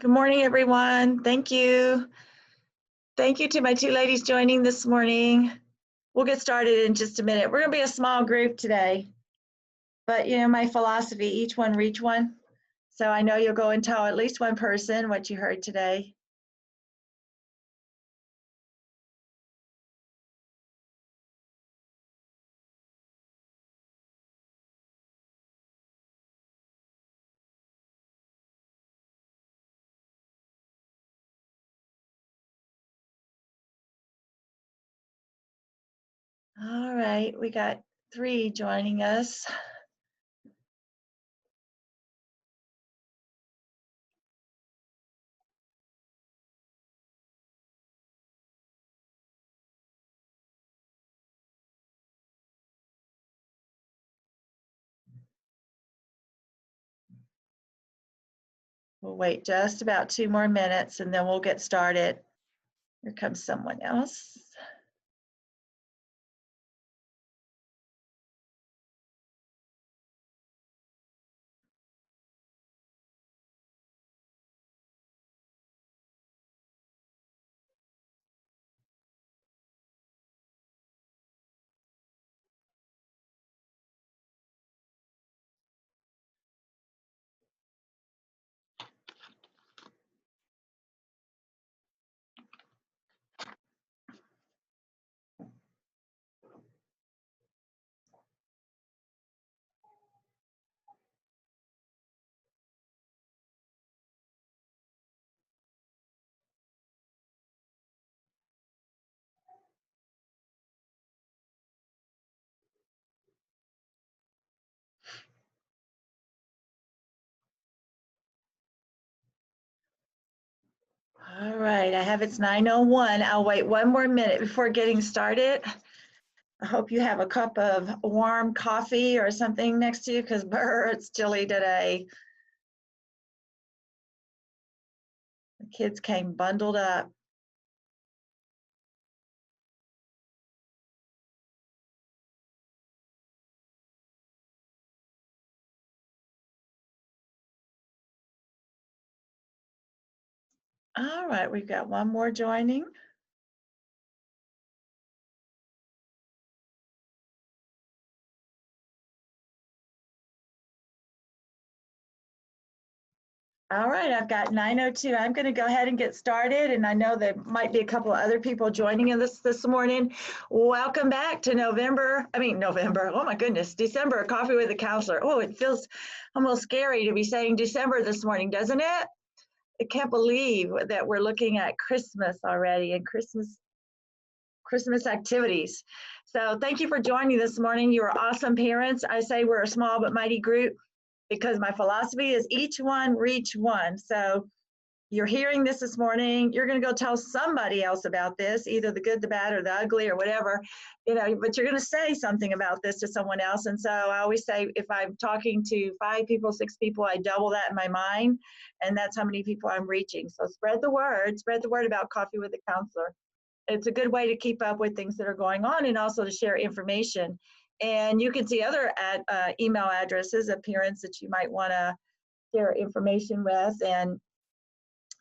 Good morning, everyone. Thank you. Thank you to my two ladies joining this morning. We'll get started in just a minute. We're going to be a small group today, but my philosophy, each one reach one. So I know you'll go and tell at least one person what you heard today. All right, we got 3 joining us. We'll wait just about 2 more minutes and then we'll get started. Here comes someone else. All right, I have it's 9:01. I'll wait 1 more minute before getting started. I hope you have a cup of warm coffee or something next to you because it's chilly today. The kids came bundled up. All right, we've got 1 more joining. All right, I've got 9:02. I'm going to go ahead and get started, and I know there might be a couple of other people joining in this morning. Welcome back to November. Oh my goodness, December Coffee with a Counselor. Oh, it feels almost scary to be saying December this morning, doesn't it? I can't believe that we're looking at Christmas already and Christmas activities. So thank you for joining this morning. You are awesome parents. I say we're a small but mighty group because my philosophy is each one reach one. So you're hearing this morning, you're going to go tell somebody else about this, either the good, the bad, or the ugly, or whatever, but you're going to say something about this to someone else. And so I always say, if I'm talking to 5 people, 6 people, I double that in my mind, and that's how many people I'm reaching. So spread the word about Coffee with a Counselor. It's a good way to keep up with things that are going on and also to share information. And you can see other email addresses of parents that you might want to share information with and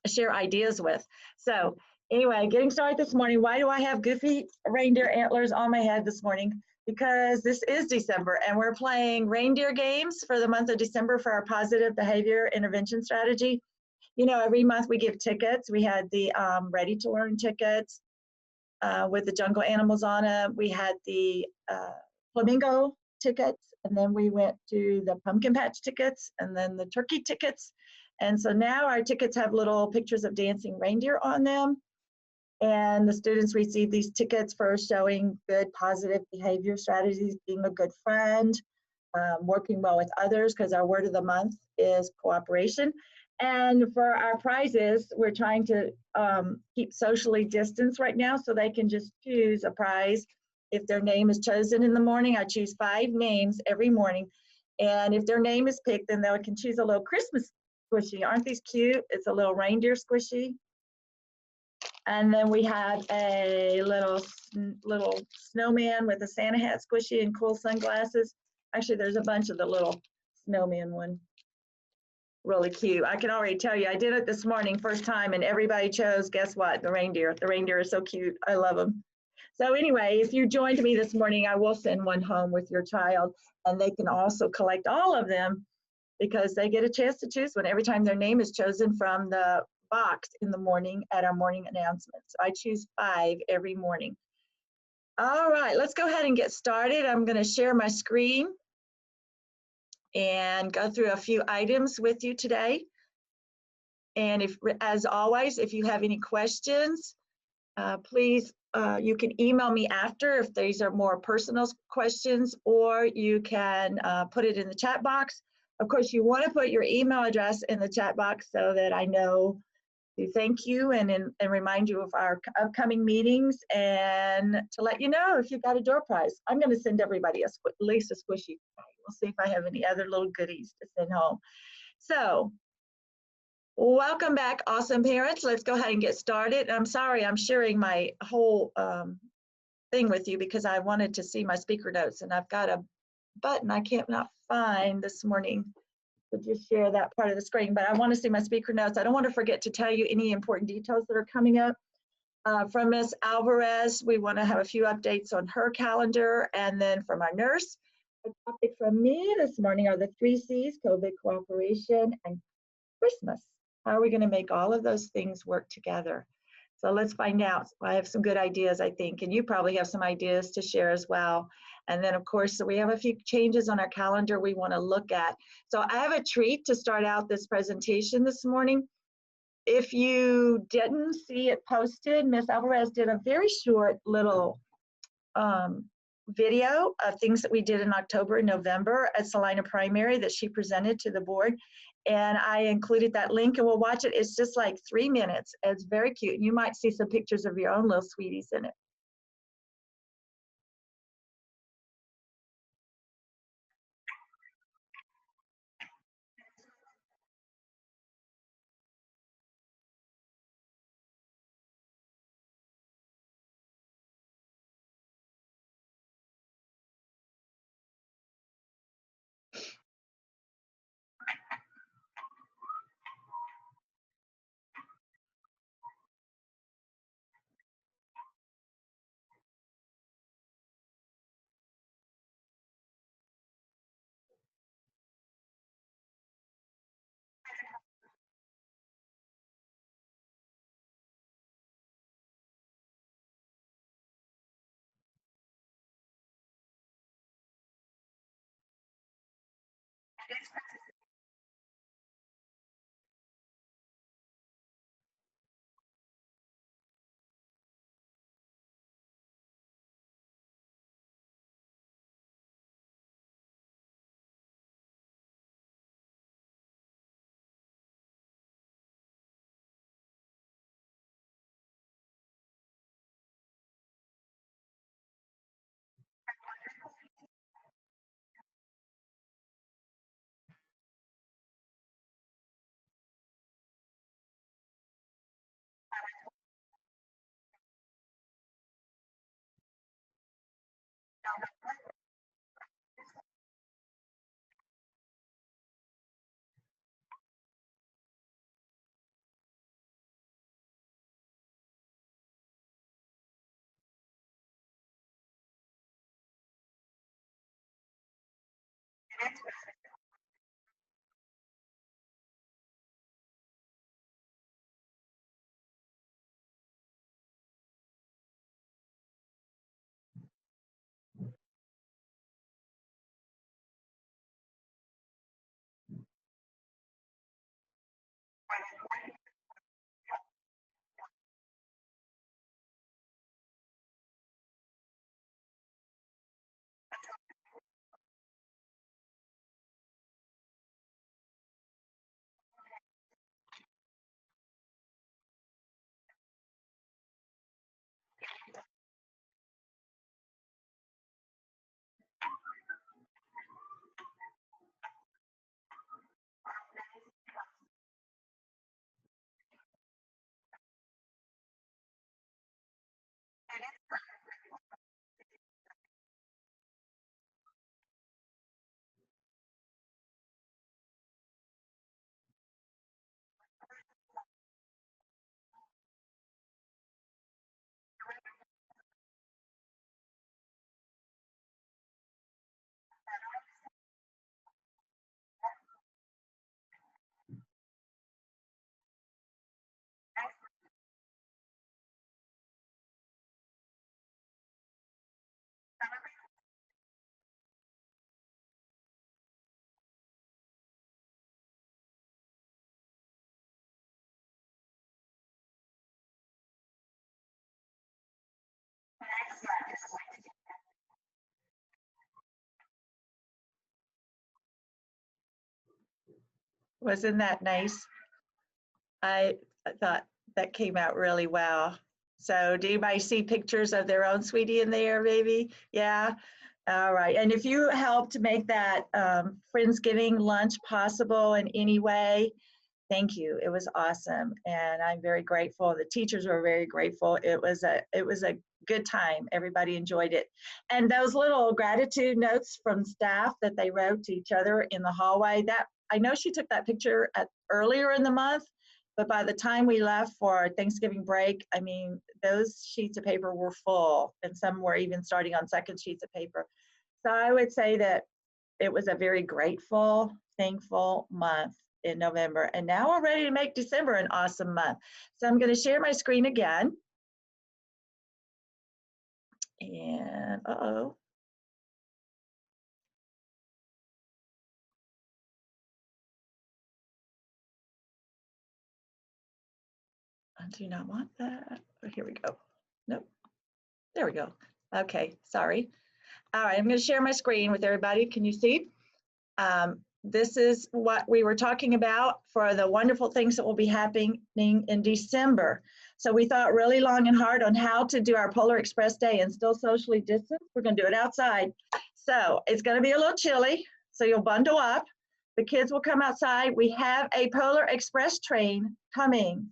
share ideas with. So anyway, getting started this morning. Why do I have goofy reindeer antlers on my head this morning? Because this is December and we're playing reindeer games for the month of December for our positive behavior intervention strategy. Every month we give tickets. We had the Ready to Learn tickets with the jungle animals on them. We had the flamingo tickets, and then we went to the pumpkin patch tickets, and then the turkey tickets. And so now our tickets have little pictures of dancing reindeer on them. And the students receive these tickets for showing good positive behavior strategies, being a good friend, working well with others, because our word of the month is cooperation. And for our prizes, we're trying to keep socially distanced right now, so they can just choose a prize. If their name is chosen in the morning, I choose 5 names every morning. And if their name is picked, then they can choose a little Christmas squishy. Aren't these cute? It's a little reindeer squishy. And then we have a little snowman with a Santa hat squishy and cool sunglasses. Actually, there's a bunch of the little snowman one. really cute. I can already tell you, I did it this morning, first time, and everybody chose, guess what? The reindeer. The reindeer is so cute. I love them. So anyway, if you joined me this morning, I will send one home with your child, and they can also collect all of them because they get a chance to choose one every time their name is chosen from the box in the morning at our morning announcements. So I choose 5 every morning. All right, let's go ahead and get started. I'm going to share my screen and go through a few items with you today. And if, as always, if you have any questions, please, you can email me after if these are more personal questions, or you can put it in the chat box. Of course, you want to put your email address in the chat box so that I know to thank you and remind you of our upcoming meetings, and to let you know if you've got a door prize. I'm going to send everybody at least a squishy. We'll see if I have any other little goodies to send home. So welcome back, awesome parents. Let's go ahead and get started. I'm sorry, I'm sharing my whole thing with you because I wanted to see my speaker notes, and I've got a button I can't not find this morning to just share that part of the screen, but I want to see my speaker notes. I don't want to forget to tell you any important details that are coming up. From Ms. Alvarez, we want to have a few updates on her calendar, and then from our nurse, a topic from me this morning are the 3 C's, COVID, cooperation, and Christmas. How are we going to make all of those things work together? So let's find out. I have some good ideas, I think, and you probably have some ideas to share as well. And then, of course, so we have a few changes on our calendar we want to look at. So I have a treat to start out this presentation this morning. If you didn't see it posted, Ms. Alvarez did a very short little video of things that we did in October and November at Salina Primary that she presented to the board. And I included that link, and we'll watch it. It's just like 3 minutes. It's very cute. You might see some pictures of your own little sweeties in it. Wasn't that nice? I thought that came out really well. So do anybody see pictures of their own sweetie in there, maybe? Yeah. All right. And if you helped make that Friendsgiving lunch possible in any way, thank you. It was awesome. And I'm very grateful. The teachers were very grateful. It was a good time. Everybody enjoyed it. And those little gratitude notes from staff that they wrote to each other in the hallway, that I know she took that picture earlier in the month, but by the time we left for Thanksgiving break, I mean, those sheets of paper were full, and some were even starting on second sheets of paper. So I would say that it was a very grateful, thankful month in November. And now we're ready to make December an awesome month. So I'm going to share my screen again. And uh-oh. I do not want that. Oh, here we go. Nope. There we go. Okay, sorry. All right, I'm going to share my screen with everybody. Can you see? This is what we were talking about for the wonderful things that will be happening in December. So we thought really long and hard on how to do our Polar Express Day and still socially distance. We're going to do it outside. So it's going to be a little chilly, so you'll bundle up. The kids will come outside. We have a Polar Express train coming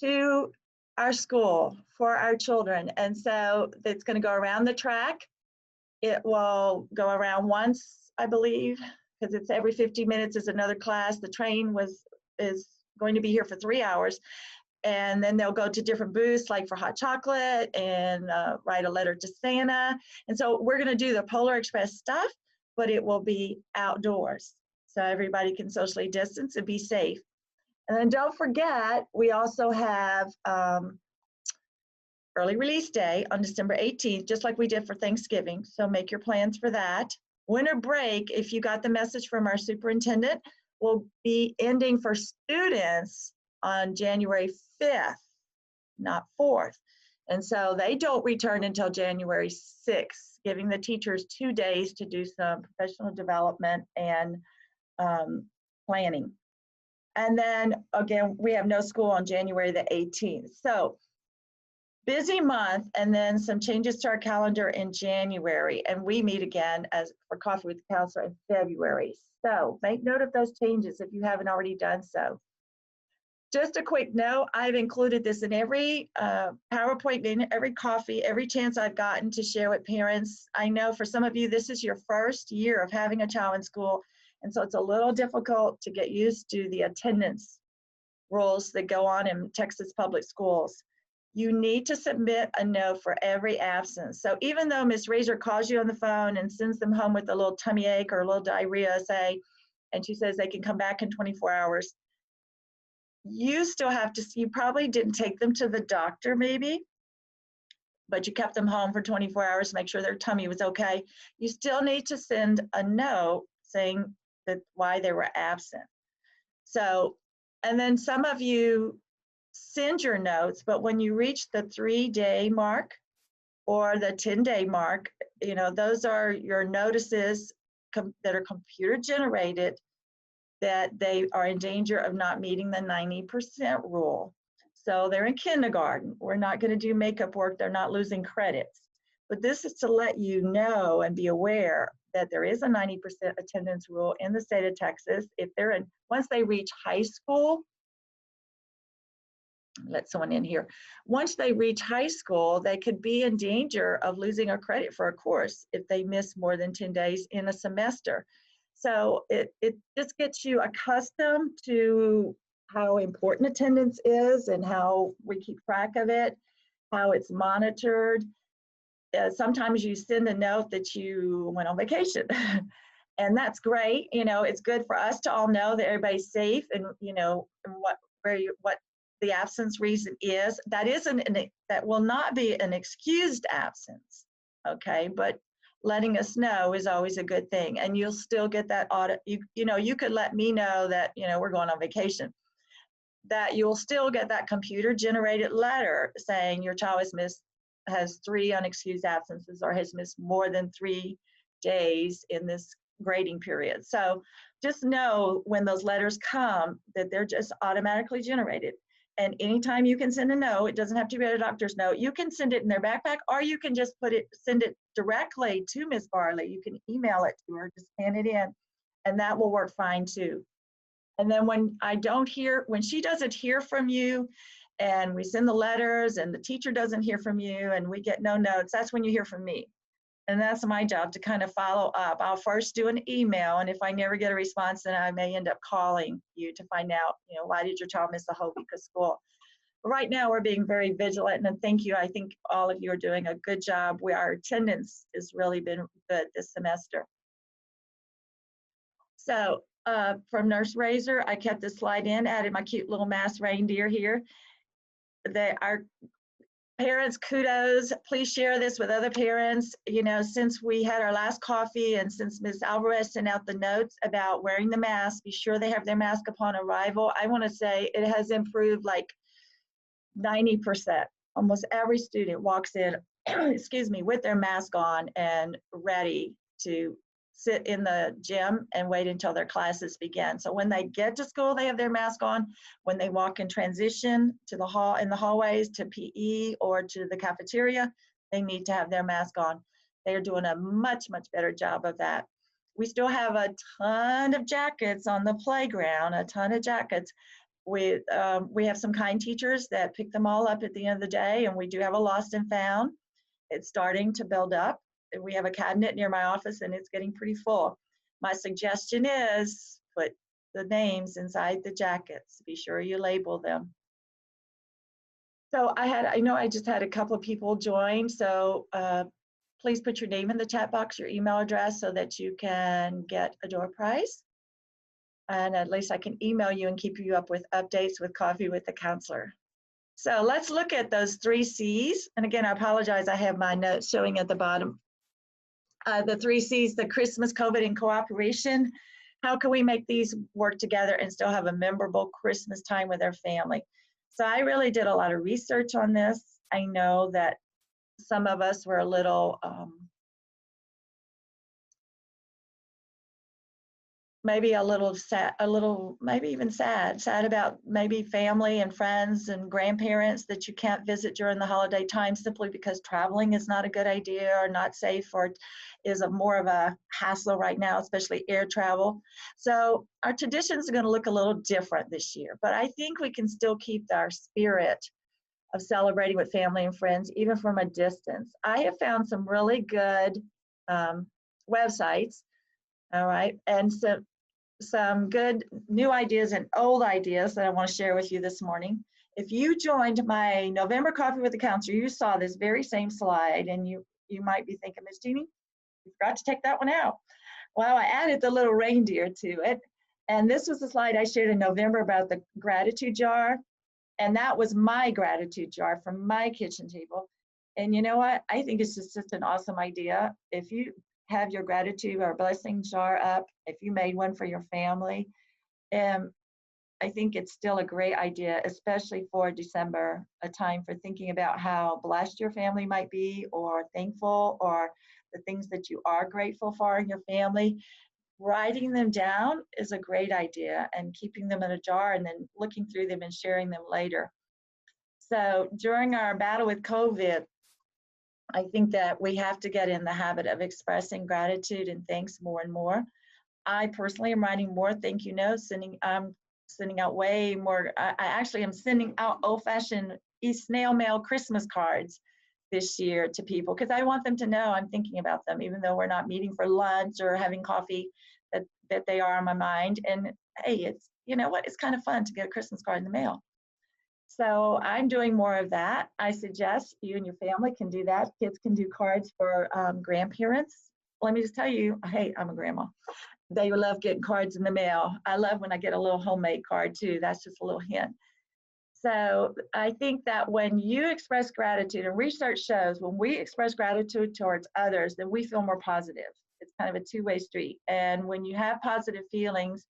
to our school for our children. And so it's going to go around the track. It will go around once, I believe, because it's every 50 minutes is another class. The train is going to be here for 3 hours. And then they'll go to different booths, like for hot chocolate and write a letter to Santa. And so we're going to do the Polar Express stuff, but it will be outdoors. So everybody can socially distance and be safe. And then don't forget, we also have early release day on December 18th, just like we did for Thanksgiving. So make your plans for that. Winter break, if you got the message from our superintendent, will be ending for students on January 5th, not 4th. And so they don't return until January 6th, giving the teachers 2 days to do some professional development and planning. And then again, we have no school on January the 18th. So busy month, and then some changes to our calendar in January, and we meet again for Coffee with the Counselor in February. So make note of those changes if you haven't already done so. Just a quick note, I've included this in every PowerPoint, in every coffee, every chance I've gotten to share with parents. I know for some of you, this is your first year of having a child in school, and so it's a little difficult to get used to the attendance rules that go on in Texas public schools. You need to submit a note for every absence. So even though Ms. Razor calls you on the phone and sends them home with a little tummy ache or a little diarrhea, say, and she says they can come back in 24 hours, you still have to, you probably didn't take them to the doctor maybe, but you kept them home for 24 hours to make sure their tummy was okay. You still need to send a note saying that why they were absent. So, and then some of you send your notes, but when you reach the 3-day mark or the 10-day mark, you know, those are your notices that are computer generated that they are in danger of not meeting the 90% rule. So they're in kindergarten. We're not going to do makeup work. They're not losing credits. But this is to let you know and be aware that there is a 90% attendance rule in the state of Texas. If they're in, once they reach high school, let someone in here. Once they reach high school, they could be in danger of losing a credit for a course if they miss more than 10 days in a semester. So it just gets you accustomed to how important attendance is and how we keep track of it, how it's monitored. Sometimes you send a note that you went on vacation. And that's great. You know, it's good for us to all know that everybody's safe and, you know, what the absence reason is. That will not be an excused absence, okay? But letting us know is always a good thing. And you'll still get that audit. You know, you could let me know that, you know, we're going on vacation, that you'll still get that computer generated letter saying your child has 3 unexcused absences or has missed more than 3 days in this grading period. So just know when those letters come that they're just automatically generated. And anytime you can send a note, it doesn't have to be a doctor's note. You can send it in their backpack, or you can just send it directly to Ms. Barley. You can email it to her, just scan it in, and that will work fine too. And then when she doesn't hear from you, and we send the letters and the teacher doesn't hear from you and we get no notes, that's when you hear from me. And that's my job, to kind of follow up. I'll first do an email, and if I never get a response, then I may end up calling you to find out, why did your child miss a whole week of school? But right now, we're being very vigilant, and thank you. I think all of you are doing a good job. Our attendance has really been good this semester. So from Nurse Razor, I kept this slide in, added my cute little masked reindeer here. Our parents, kudos. Please share this with other parents. Since we had our last coffee and since Ms. Alvarez sent out the notes about wearing the mask, be sure they have their mask upon arrival. I want to say it has improved like 90%. Almost every student walks in, excuse me, with their mask on and ready to sit in the gym and wait until their classes begin. So when they get to school, they have their mask on. When they walk in transition to the hallways to PE or to the cafeteria, they need to have their mask on. They are doing a much, much better job of that. We still have a ton of jackets on the playground, a ton of jackets. We have some kind teachers that pick them all up at the end of the day, and we do have a lost and found. It's starting to build up. We have a cabinet near my office and it's getting pretty full. My suggestion is put the names inside the jackets. Be sure you label them. So I just had a couple of people join. So please put your name in the chat box, your email address, so that you can get a door prize. And at least I can email you and keep you up with updates with Coffee with the Counselor. So let's look at those 3 C's. And again, I apologize, I have my notes showing at the bottom. The 3 C's, the Christmas, COVID, and cooperation. How can we make these work together and still have a memorable Christmas time with our family? So I really did a lot of research on this. I know that some of us were a little, maybe a little sad, maybe even sad about maybe family and friends and grandparents that you can't visit during the holiday time simply because traveling is not a good idea or not safe, or is more of a hassle right now, especially air travel. So our traditions are going to look a little different this year, but I think we can still keep our spirit of celebrating with family and friends, even from a distance. I have found some really good websites, all right, and some good new ideas and old ideas that I want to share with you this morning. If you joined my November Coffee with the Counselor, you saw this very same slide, and you might be thinking, Ms. Jeannie, you forgot to take that one out. Well, I added the little reindeer to it, and this was the slide I shared in November about the gratitude jar, and that was my gratitude jar from my kitchen table. And you know what? I think it's just an awesome idea. If you have your gratitude or blessing jar up, if you made one for your family, I think it's still a great idea, especially for December, a time for thinking about how blessed your family might be, or thankful, or the things that you are grateful for in your family. Writing them down is a great idea, and keeping them in a jar and then looking through them and sharing them later. So during our battle with COVID, I think that we have to get in the habit of expressing gratitude and thanks more and more. I personally am writing more thank you notes, sending out way more. I actually am sending out old-fashioned snail mail Christmas cards this year to people, because I want them to know I'm thinking about them, even though we're not meeting for lunch or having coffee, that they are on my mind. And hey, it's, you know what, it's kind of fun to get a Christmas card in the mail. So I'm doing more of that. I suggest you and your family can do that. Kids can do cards for grandparents. Let me just tell you, hey, I'm a grandma. They love getting cards in the mail. I love when I get a little homemade card too. That's just a little hint. So I think that when you express gratitude, and research shows when we express gratitude towards others, then we feel more positive. It's kind of a two-way street. And when you have positive feelings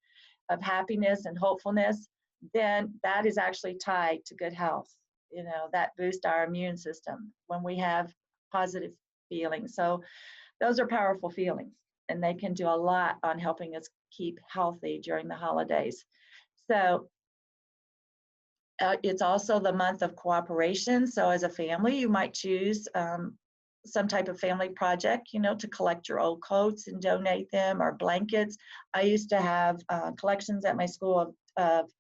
of happiness and hopefulness, then that is actually tied to good health. You know, that boosts our immune system when we have positive feelings. So those are powerful feelings. and they can do a lot on helping us keep healthy during the holidays. So it's also the month of cooperation. So as a family, you might choose some type of family project, to collect your old coats and donate them, or blankets. I used to have collections at my school of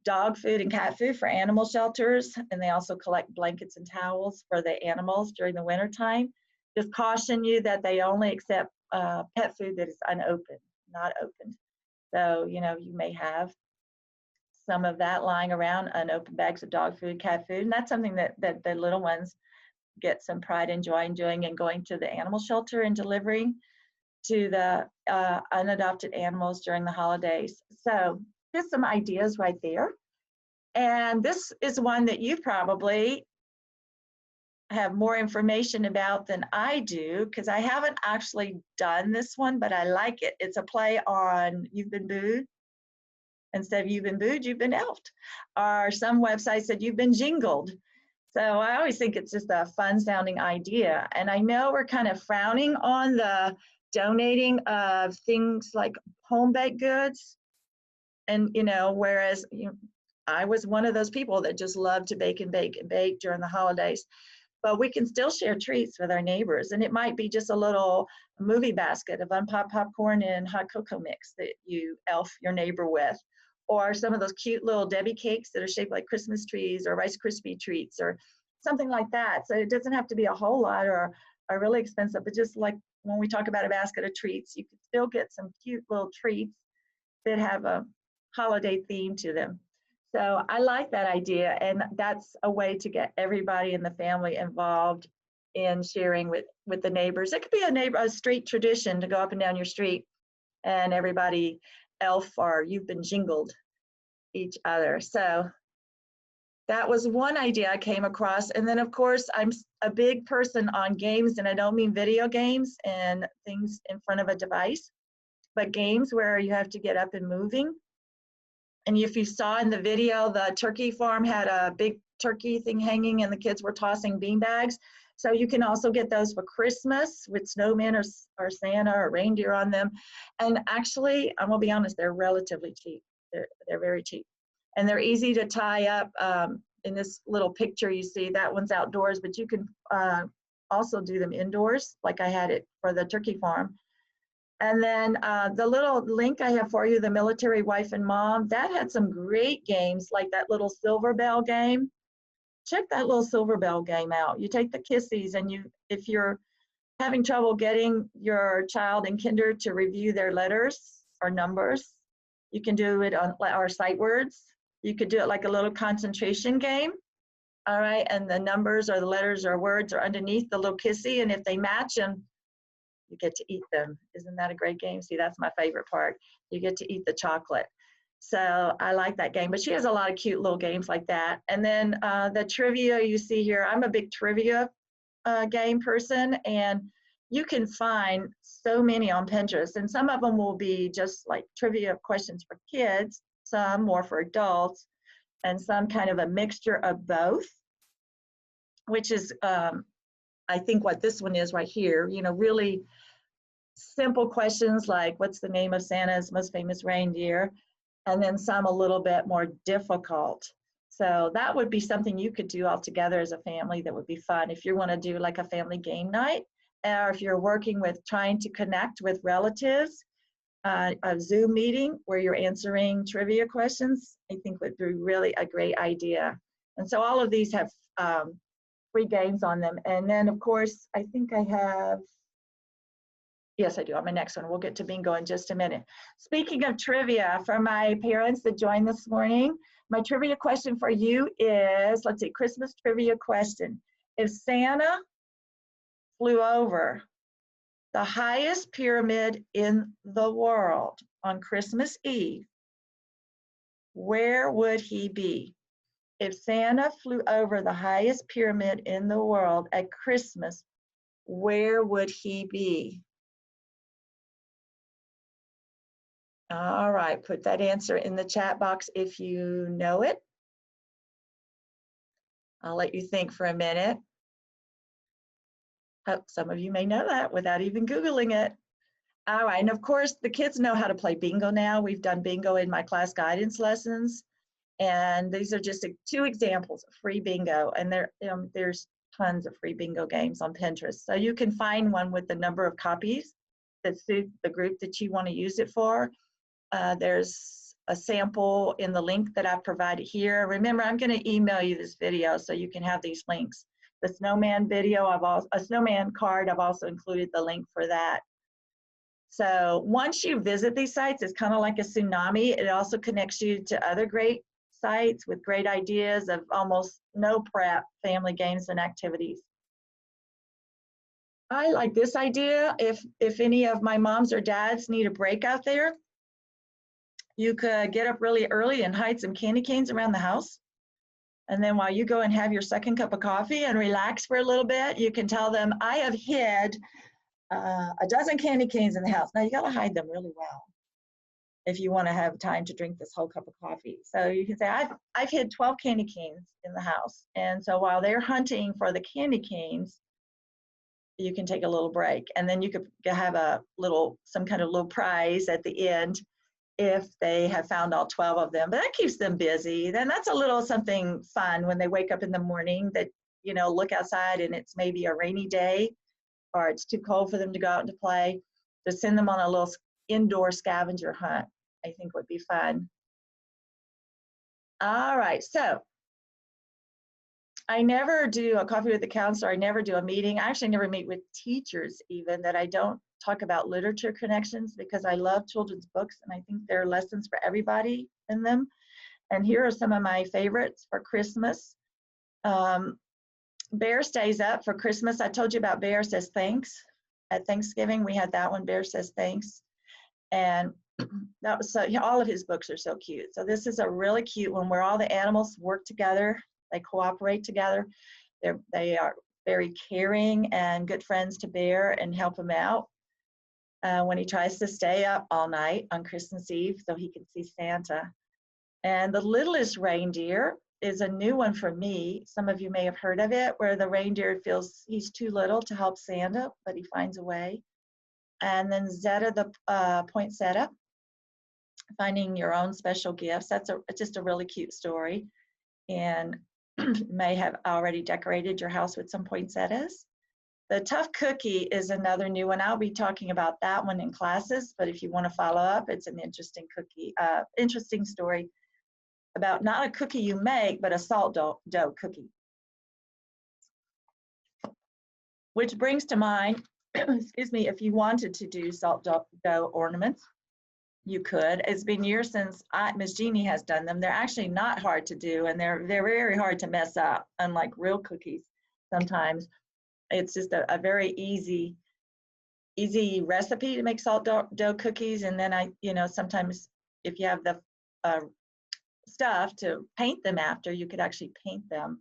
dog food and cat food for animal shelters, and they also collect blankets and towels for the animals during the winter time. Just caution you that they only accept pet food that is unopened, not opened. So, you may have some of that lying around, unopened bags of dog food, cat food, and that's something that the little ones get some pride and joy in doing, and going to the animal shelter and delivering to the unadopted animals during the holidays. So just some ideas right there. And this is one that you probably have more information about than I do, because I haven't actually done this one, but I like it. It's a play on You've Been Booed. Instead of You've Been Booed, You've Been Elfed. Or some websites said You've Been Jingled. So I always think it's just a fun sounding idea. And I know we're kind of frowning on the donating of things like home baked goods. And, whereas I was one of those people that just loved to bake and bake and bake during the holidays. But we can still share treats with our neighbors. And it might be just a little movie basket of unpopped popcorn and hot cocoa mix that you elf your neighbor with. Or some of those cute little Debbie cakes that are shaped like Christmas trees, or Rice Krispie treats, or something like that. So it doesn't have to be a whole lot or really expensive, but just like when we talk about a basket of treats, you can still get some cute little treats that have a holiday theme to them. So I like that idea, and that's a way to get everybody in the family involved in sharing with the neighbors. It could be a street tradition to go up and down your street and everybody elf or You've Been Jingled each other. So that was one idea I came across. And then, of course, I'm a big person on games, and I don't mean video games and things in front of a device, but games where you have to get up and moving. And if you saw in the video, the turkey farm had a big turkey thing hanging, and the kids were tossing bean bags. So you can also get those for Christmas with snowmen or Santa or reindeer on them. And actually, I'm gonna be honest, they're relatively cheap. They're very cheap. And they're easy to tie up. In this little picture you see, that one's outdoors, but you can also do them indoors, like I had it for the turkey farm. And then the little link I have for you, the Military Wife and Mom, that had some great games, like that little Silver Bell game. Check that little Silver Bell game out. You take the kissies, and if you're having trouble getting your child in kinder to review their letters or numbers, you can do it on our sight words. You could do it like a little concentration game. All right, and the numbers or the letters or words are underneath the little kissy, and if they match them, you get to eat them. Isn't that a great game? See, that's my favorite part. You get to eat the chocolate. So I like that game, but she has a lot of cute little games like that. And then the trivia you see here, I'm a big trivia game person, and you can find so many on Pinterest, and some of them will be just like trivia questions for kids, some more for adults, and some kind of a mixture of both, which is I think what this one is right here, really simple questions like what's the name of Santa's most famous reindeer, and then some a little bit more difficult. So that would be something you could do all together as a family. That would be fun if you want to do like a family game night, or if you're working with trying to connect with relatives, a Zoom meeting where you're answering trivia questions, I think would be really a great idea. And so all of these have free games on them. And then of course, I think I have, yes, I do on my next one. We'll get to bingo in just a minute. Speaking of trivia, for my parents that joined this morning, my trivia question for you is, let's see, Christmas trivia question. If Santa flew over the highest pyramid in the world on Christmas Eve, where would he be? If Santa flew over the highest pyramid in the world at Christmas, where would he be? All right, put that answer in the chat box if you know it. I'll let you think for a minute. Oh, some of you may know that without even Googling it. All right, and of course, the kids know how to play bingo now. We've done bingo in my class guidance lessons, and these are just two examples of free bingo, and there's tons of free bingo games on Pinterest. So you can find one with the number of copies that suit the group that you want to use it for. There's a sample in the link that I've provided here. Remember, I'm going to email you this video so you can have these links. The snowman video, a snowman card, I've also included the link for that. So once you visit these sites, it's kind of like a tsunami. It also connects you to other great sites with great ideas of almost no prep family games and activities. I like this idea. If any of my moms or dads need a break out there, you could get up really early and hide some candy canes around the house. And then while you go and have your second cup of coffee and relax for a little bit, you can tell them, I have hid a dozen candy canes in the house. Now you got to hide them really well if you want to have time to drink this whole cup of coffee. So you can say, I've hid 12 candy canes in the house. And so while they're hunting for the candy canes, you can take a little break. And then you could have some kind of little prize at the end if they have found all 12 of them. But that keeps them busy. Then that's a little something fun when they wake up in the morning that, look outside and it's maybe a rainy day, or it's too cold for them to go out and to play, to send them on a little indoor scavenger hunt, I think would be fun. All right, so I never do a coffee with the counselor. I never do a meeting. I actually never meet with teachers even that I don't talk about literature connections, because I love children's books and I think there are lessons for everybody in them. And here are some of my favorites for Christmas. Bear Stays Up for Christmas. I told you about Bear Says Thanks. At Thanksgiving, we had that one, Bear Says Thanks. And that was all of his books are so cute. So this is a really cute one where all the animals work together. They cooperate together. They are very caring and good friends to Bear and help him out when he tries to stay up all night on Christmas Eve so he can see Santa. And The Littlest Reindeer is a new one for me. Some of you may have heard of it, where the reindeer feels he's too little to help Santa, but he finds a way. And then Zeta the Poinsettia, Finding Your Own Special Gifts. That's just a really cute story. And may have already decorated your house with some poinsettias. The Tough Cookie is another new one. I'll be talking about that one in classes, but if you want to follow up, it's an interesting story about not a cookie you make, but a salt dough cookie. Which brings to mind, excuse me, if you wanted to do salt dough ornaments, you could. It's been years since Miss Jeannie has done them. They're actually not hard to do, and they're very hard to mess up, unlike real cookies. Sometimes it's just a very easy recipe to make salt dough cookies. And then sometimes if you have the stuff to paint them after, you could actually paint them,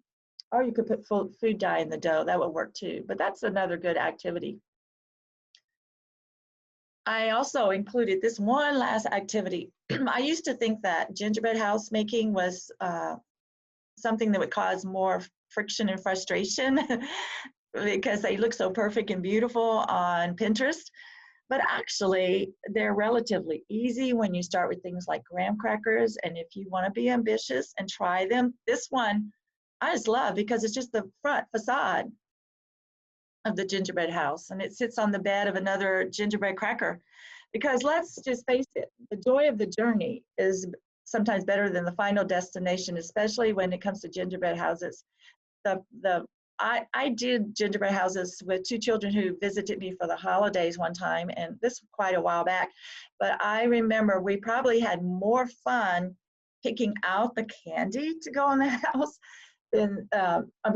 or you could put food dye in the dough. That would work too, but that's another good activity. I also included this one last activity. I used to think that gingerbread house making was something that would cause more friction and frustration because they look so perfect and beautiful on Pinterest. But actually, they're relatively easy when you start with things like graham crackers. And if you want to be ambitious and try them, this one I just love because it's just the front facade of the gingerbread house, and it sits on the bed of another gingerbread cracker. Because let's just face it, the joy of the journey is sometimes better than the final destination, especially when it comes to gingerbread houses. I did gingerbread houses with two children who visited me for the holidays one time, and this was quite a while back. But I remember we probably had more fun picking out the candy to go in the house than,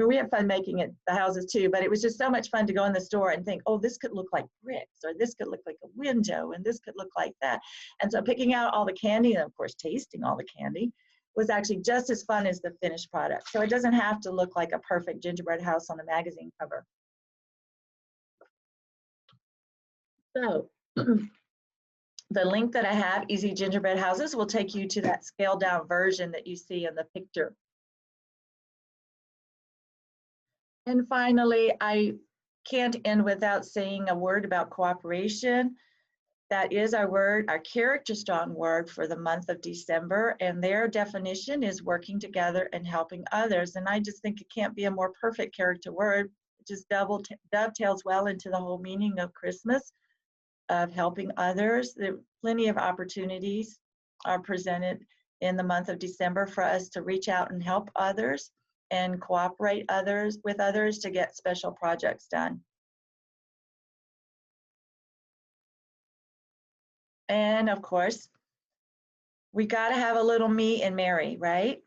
we had fun making the houses too, but it was just so much fun to go in the store and think, oh, this could look like bricks, or this could look like a window, and this could look like that. And so picking out all the candy, and of course tasting all the candy, was actually just as fun as the finished product. So it doesn't have to look like a perfect gingerbread house on a magazine cover. So the link that I have, Easy Gingerbread Houses, will take you to that scaled down version that you see in the picture. And finally, I can't end without saying a word about cooperation. That is our word, our character strong word for the month of December, and their definition is working together and helping others. And I just think it can't be a more perfect character word. It just dovetails well into the whole meaning of Christmas, of helping others. There plenty of opportunities are presented in the month of December for us to reach out and help others and cooperate with others to get special projects done. And of course, we got to have a little me and Mary, right?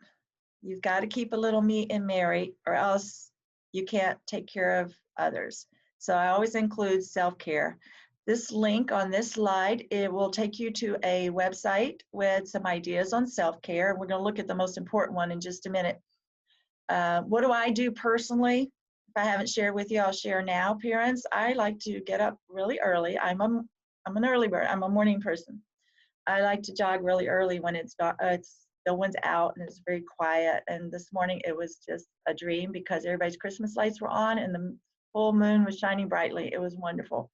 You've got to keep a little me and Mary, or else you can't take care of others. So I always include self-care. This link on this slide, it will take you to a website with some ideas on self-care. We're going to look at the most important one in just a minute. What do I do personally? If I haven't shared with you, I'll share now. Parents, I like to get up really early. I'm an early bird. I'm a morning person. I like to jog really early when no one's out and it's very quiet. And this morning it was just a dream because everybody's Christmas lights were on and the full moon was shining brightly. It was wonderful.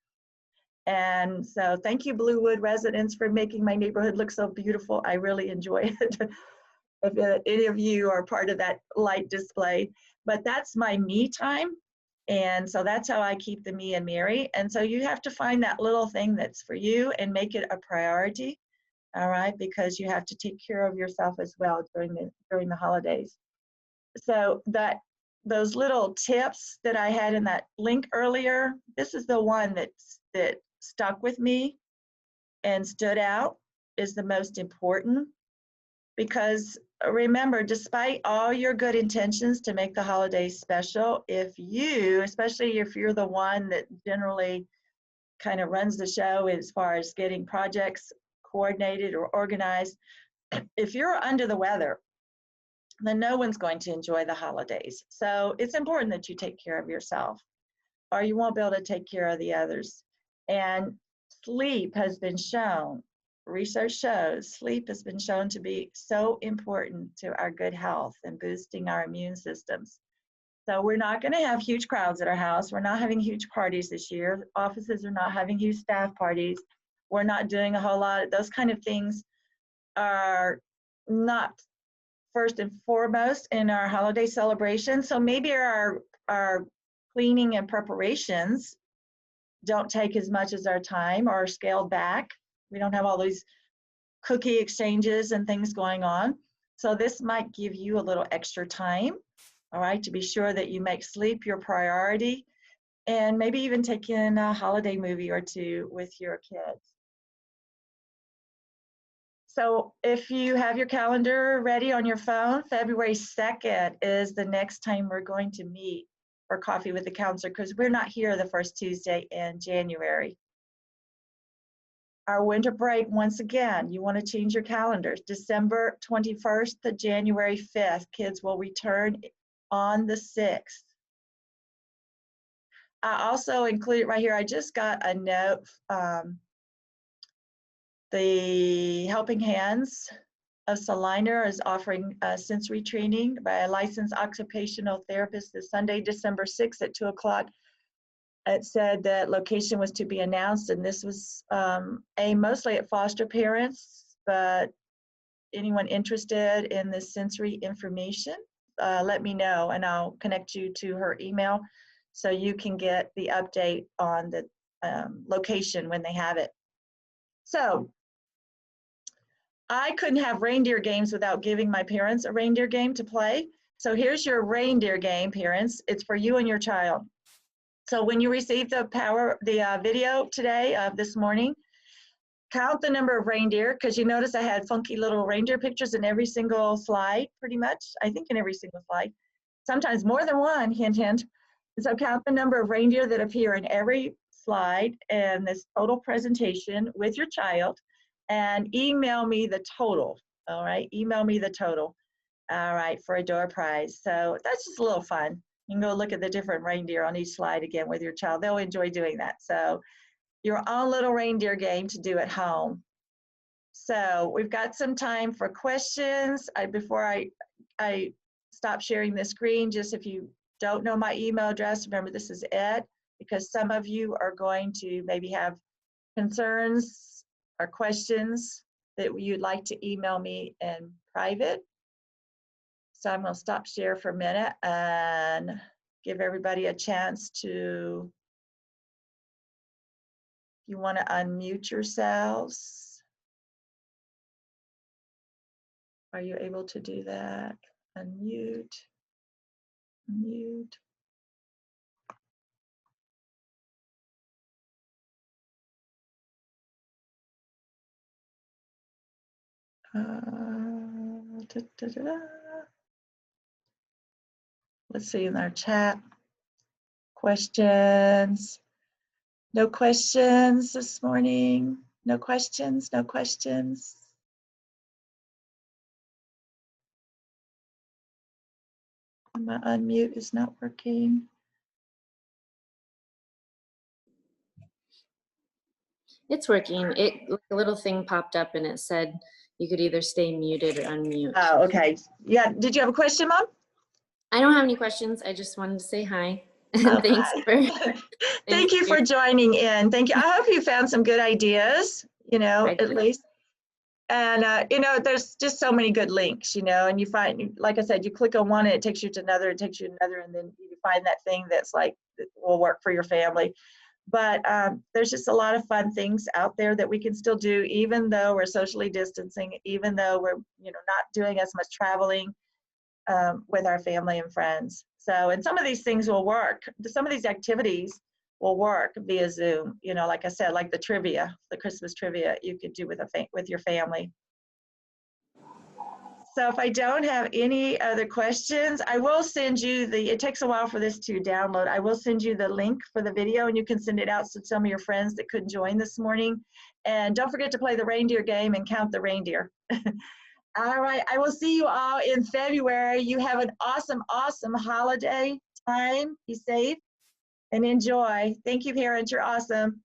And so thank you, Bluewood residents, for making my neighborhood look so beautiful. I really enjoy it. If any of you are part of that light display, but that's my me time. And so that's how I keep the me and Mary. And so you have to find that little thing that's for you and make it a priority. All right, because you have to take care of yourself as well during the holidays. So those little tips that I had in that link earlier, this is the one that stuck with me and stood out, is the most important. Because remember, despite all your good intentions to make the holidays special, especially if you're the one that generally kind of runs the show as far as getting projects coordinated or organized, if you're under the weather, then no one's going to enjoy the holidays. So it's important that you take care of yourself, or you won't be able to take care of the others. And sleep has been shown, research shows, sleep has been shown to be so important to our good health and boosting our immune systems. So we're not going to have huge crowds at our house. We're not having huge parties this year. Offices are not having huge staff parties. We're not doing a whole lot. Those kind of things are not first and foremost in our holiday celebration. So maybe our cleaning and preparations don't take as much as our time, or are scaled back. We don't have all these cookie exchanges and things going on. So this might give you a little extra time, all right, to be sure that you make sleep your priority, and maybe even take in a holiday movie or two with your kids. So if you have your calendar ready on your phone, February 2nd is the next time we're going to meet for Coffee with the Counselor, because we're not here the first Tuesday in January. Our winter break, once again, you want to change your calendars. December 21st to January 5th, kids will return on the 6th. I also included right here, I just got a note. The Helping Hands of Salina is offering sensory training by a licensed occupational therapist this Sunday, December 6th at 2 o'clock. It said that location was to be announced, and this was aimed mostly at foster parents, but anyone interested in this sensory information, let me know, and I'll connect you to her email so you can get the update on the location when they have it. So I couldn't have reindeer games without giving my parents a reindeer game to play. So here's your reindeer game, parents. It's for you and your child. So when you receive the video today of this morning, count the number of reindeer, because you notice I had funky little reindeer pictures in every single slide, pretty much. I think in every single slide. Sometimes more than one, hint, hint. So count the number of reindeer that appear in every slide and this total presentation with your child, and email me the total, all right? Email me the total, all right, for a door prize. So that's just a little fun. You can go look at the different reindeer on each slide again with your child. They'll enjoy doing that. So your own little reindeer game to do at home. So we've got some time for questions. Before I stop sharing the screen, just if you don't know my email address, remember this is Ed, because some of you are going to maybe have concerns or questions that you'd like to email me in private. So I'm going to stop share for a minute and give everybody a chance to, if you want to unmute yourselves. Are you able to do that? Unmute, mute. Da, da, da, da. Let's see in our chat. Questions? No questions this morning? No questions? No questions? My unmute is not working. It's working. A little thing popped up and it said you could either stay muted or unmute. Oh, okay. Yeah. Did you have a question, Mom? I don't have any questions. I just wanted to say hi. Oh, Thanks hi. Thank you for joining in. Thank you. I hope you found some good ideas, at least. And, there's just so many good links, and you find, like I said, you click on one and it takes you to another, and then you find that thing that's like, that will work for your family. But there's just a lot of fun things out there that we can still do, even though we're socially distancing, even though we're, not doing as much traveling with our family and friends. So, and some of these things will work. Some of these activities will work via Zoom. Like I said, like the trivia, the Christmas trivia, you could do with your family. So if I don't have any other questions, I will send you it takes a while for this to download. I will send you the link for the video, and you can send it out to some of your friends that couldn't join this morning. And don't forget to play the reindeer game and count the reindeer. All right, I will see you all in February. You have an awesome, awesome holiday time. Be safe and enjoy. Thank you, parents. You're awesome.